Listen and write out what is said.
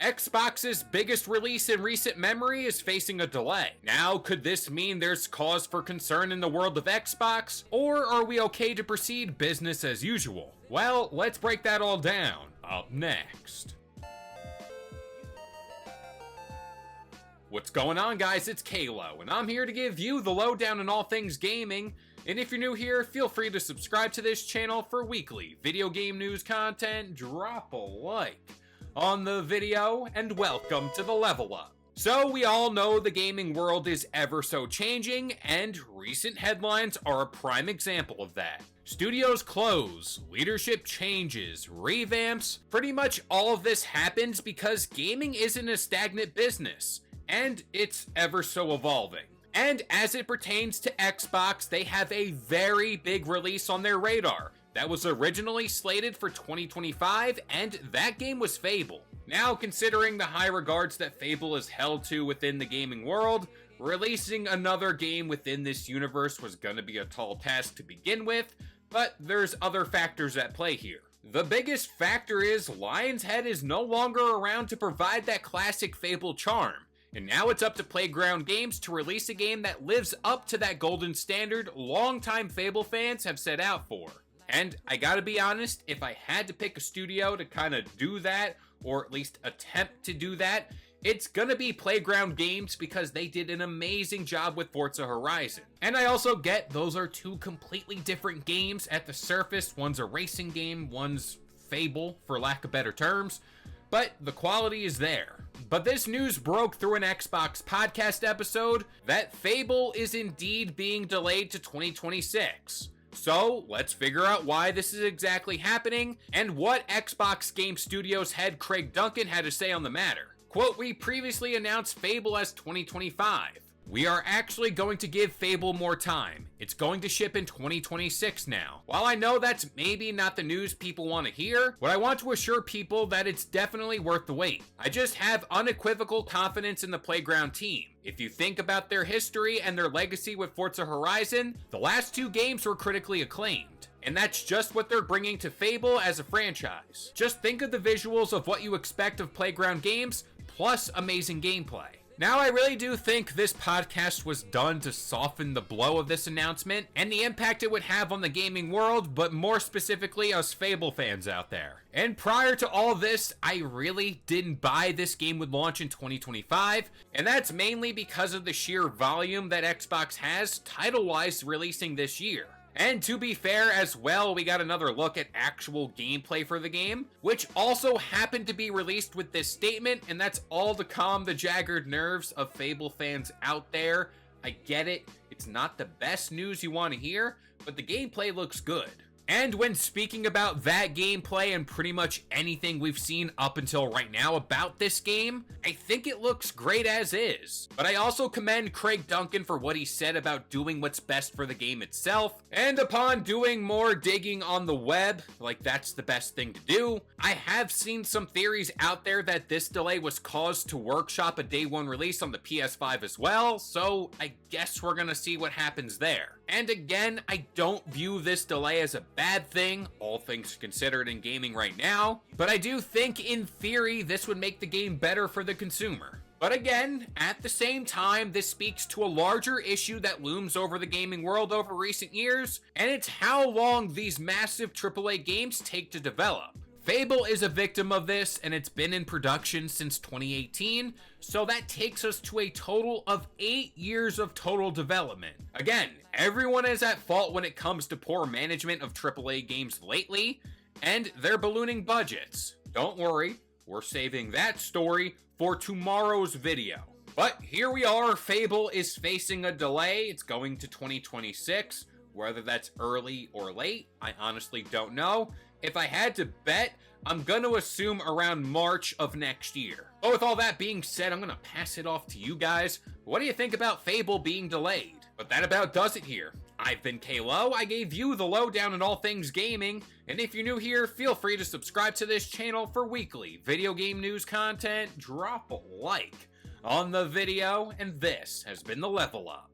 Xbox's biggest release in recent memory is facing a delay. Now, could this mean there's cause for concern in the world of Xbox? Or are we okay to proceed business as usual? Well, let's break that all down. Up next. What's going on, guys? It's Kalo, and I'm here to give you the lowdown on all things gaming. And if you're new here, feel free to subscribe to this channel for weekly video game news content. Drop a like on the video, and welcome to the Level Up. So we all know the gaming world is ever so changing, and recent headlines are a prime example of that. Studios close, leadership changes, revamps. Pretty much all of this happens because gaming isn't a stagnant business, and it's ever so evolving. And as it pertains to Xbox, they have a very big release on their radar that was originally slated for 2025, and that game was Fable. Now, considering the high regards that Fable is held to within the gaming world, releasing another game within this universe was gonna be a tall task to begin with, but there's other factors at play here. The biggest factor is Lionshead is no longer around to provide that classic Fable charm. And now it's up to Playground Games to release a game that lives up to that golden standard longtime Fable fans have set out for. And I gotta be honest, if I had to pick a studio to kind of do that, or at least attempt to do that, it's gonna be Playground Games because they did an amazing job with Forza Horizon. And I also get those are two completely different games at the surface. One's a racing game, one's Fable, for lack of better terms, but the quality is there. But this news broke through an Xbox podcast episode that Fable is indeed being delayed to 2026. So let's figure out why this is exactly happening and what Xbox Game Studios head Craig Duncan had to say on the matter. Quote, "We previously announced Fable as 2025. We are actually going to give Fable more time. It's going to ship in 2026 now. While I know that's maybe not the news people want to hear, what I want to assure people that it's definitely worth the wait. I just have unequivocal confidence in the Playground team. If you think about their history and their legacy with Forza Horizon, the last two games were critically acclaimed. And that's just what they're bringing to Fable as a franchise. Just think of the visuals of what you expect of Playground Games, plus amazing gameplay." Now, I really do think this podcast was done to soften the blow of this announcement and the impact it would have on the gaming world, but more specifically us Fable fans out there. And prior to all this, I really didn't buy this game would launch in 2025, and that's mainly because of the sheer volume that Xbox has title-wise releasing this year. And to be fair as well, we got another look at actual gameplay for the game, which also happened to be released with this statement, and that's all to calm the jagged nerves of Fable fans out there. I get it, it's not the best news you want to hear, but the gameplay looks good. And when speaking about that gameplay and pretty much anything we've seen up until right now about this game, I think it looks great as is. But I also commend Craig Duncan for what he said about doing what's best for the game itself. And upon doing more digging on the web, like that's the best thing to do, I have seen some theories out there that this delay was caused to workshop a day one release on the PS5 as well, so I guess we're gonna see what happens there. And again, I don't view this delay as a bad thing, all things considered in gaming right now, but I do think in theory this would make the game better for the consumer. But again, at the same time, this speaks to a larger issue that looms over the gaming world over recent years, and it's how long these massive AAA games take to develop. Fable is a victim of this, and it's been in production since 2018, so that takes us to a total of 8 years of total development. Again, everyone is at fault when it comes to poor management of AAA games lately, and their ballooning budgets. Don't worry, we're saving that story for tomorrow's video. But here we are, Fable is facing a delay. It's going to 2026. Whether that's early or late, I honestly don't know. If I had to bet, I'm gonna assume around March of next year. But with all that being said, I'm gonna pass it off to you guys. What do you think about Fable being delayed? But that about does it here. I've been Kalo, I gave you the lowdown on all things gaming, and if you're new here, feel free to subscribe to this channel for weekly video game news content. Drop a like on the video, and this has been the Level Up.